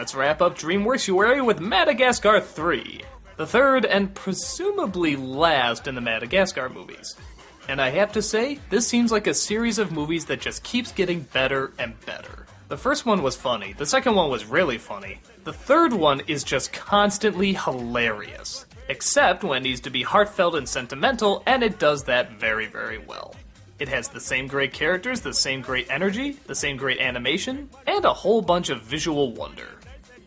let's wrap up Dreamworks-uary with Madagascar 3, the third and presumably last in the Madagascar movies. And I have to say, this seems like a series of movies that just keeps getting better and better. The first one was funny, the second one was really funny, the third one is just constantly hilarious. Except when it needs to be heartfelt and sentimental, and it does that very, very well. It has the same great characters, the same great energy, the same great animation, and a whole bunch of visual wonder.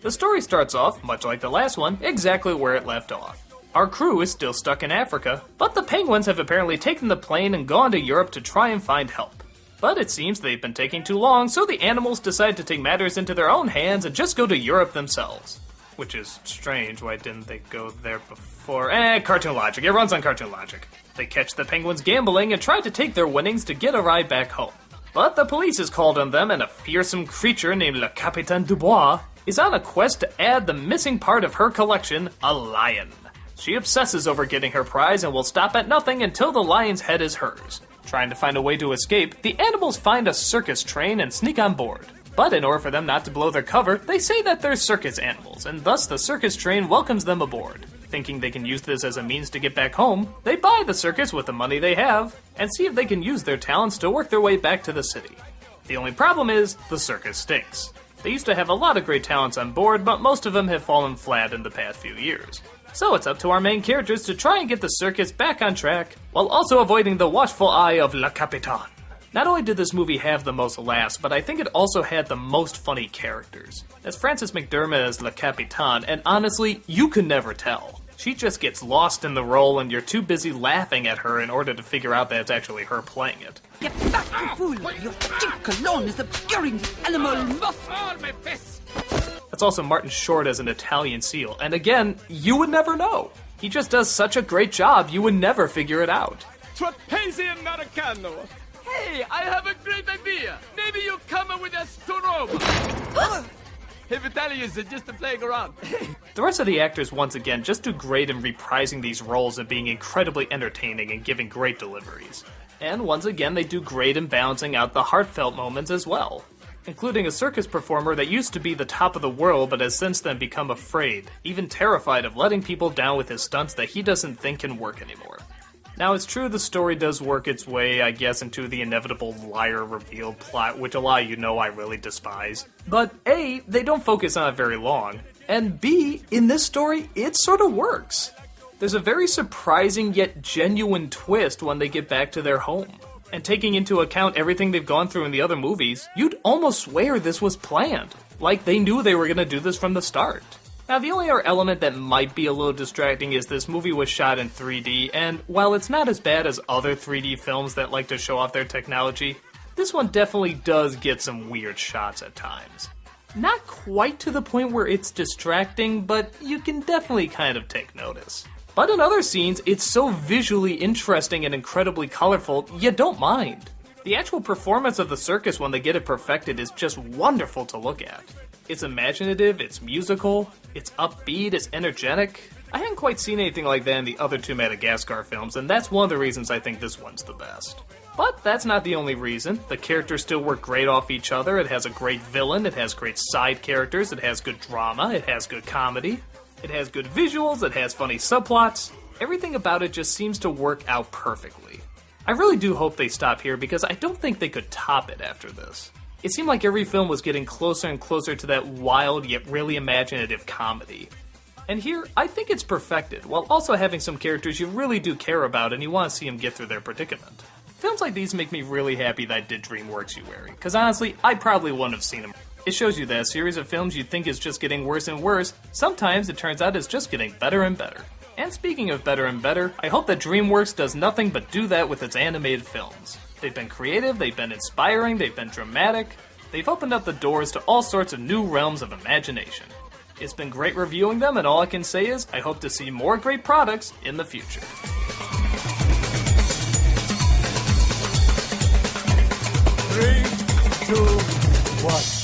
The story starts off, much like the last one, exactly where it left off. Our crew is still stuck in Africa, but the penguins have apparently taken the plane and gone to Europe to try and find help. But it seems they've been taking too long, so the animals decide to take matters into their own hands and just go to Europe themselves. Which is strange, why didn't they go there before? Cartoon logic, it runs on cartoon logic. They catch the penguins gambling and try to take their winnings to get a ride back home. But the police is called on them and a fearsome creature named Le Capitaine Dubois is on a quest to add the missing part of her collection, a lion. She obsesses over getting her prize and will stop at nothing until the lion's head is hers. Trying to find a way to escape, the animals find a circus train and sneak on board. But in order for them not to blow their cover, they say that they're circus animals, and thus the circus train welcomes them aboard. Thinking they can use this as a means to get back home, they buy the circus with the money they have, and see if they can use their talents to work their way back to the city. The only problem is, the circus stinks. They used to have a lot of great talents on board, but most of them have fallen flat in the past few years. So it's up to our main characters to try and get the circus back on track, while also avoiding the watchful eye of Le Capitaine. Not only did this movie have the most laughs, but I think it also had the most funny characters. That's Frances McDermott as Le Capitaine, and honestly, you can never tell. She just gets lost in the role and you're too busy laughing at her in order to figure out that it's actually her playing it. Get back, you fool! Your cheap cologne is obscuring the animal muscle! That's also Martin Short as an Italian seal, and again, you would never know. He just does such a great job, you would never figure it out. Trapezium Americano! Hey, I have a great idea! Maybe you come up with a storoma! If Italians are just playing around. The rest of the actors, once again, just do great in reprising these roles and being incredibly entertaining and giving great deliveries. And once again, they do great in balancing out the heartfelt moments as well. Including a circus performer that used to be the top of the world but has since then become afraid, even terrified of letting people down with his stunts that he doesn't think can work anymore. Now, it's true the story does work its way, I guess, into the inevitable liar reveal plot, which a lot of you know I really despise. But A, they don't focus on it very long, and B, in this story, it sort of works. There's a very surprising yet genuine twist when they get back to their home. And taking into account everything they've gone through in the other movies, you'd almost swear this was planned. Like they knew they were going to do this from the start. Now, the only other element that might be a little distracting is this movie was shot in 3D, and while it's not as bad as other 3D films that like to show off their technology, this one definitely does get some weird shots at times. Not quite to the point where it's distracting, but you can definitely kind of take notice. But in other scenes, it's so visually interesting and incredibly colorful, you don't mind. The actual performance of the circus when they get it perfected is just wonderful to look at. It's imaginative, it's musical, it's upbeat, it's energetic. I hadn't quite seen anything like that in the other two Madagascar films, and that's one of the reasons I think this one's the best. But that's not the only reason. The characters still work great off each other, it has a great villain, it has great side characters, it has good drama, it has good comedy, it has good visuals, it has funny subplots. Everything about it just seems to work out perfectly. I really do hope they stop here because I don't think they could top it after this. It seemed like every film was getting closer and closer to that wild yet really imaginative comedy. And here, I think it's perfected, while also having some characters you really do care about and you want to see them get through their predicament. Films like these make me really happy that I did Dreamworks-uary, because honestly, I probably wouldn't have seen them. It shows you that a series of films you think is just getting worse and worse, sometimes it turns out it's just getting better and better. And speaking of better and better, I hope that DreamWorks does nothing but do that with its animated films. They've been creative, they've been inspiring, they've been dramatic, they've opened up the doors to all sorts of new realms of imagination. It's been great reviewing them, and all I can say is, I hope to see more great products in the future. 3, 2, 1.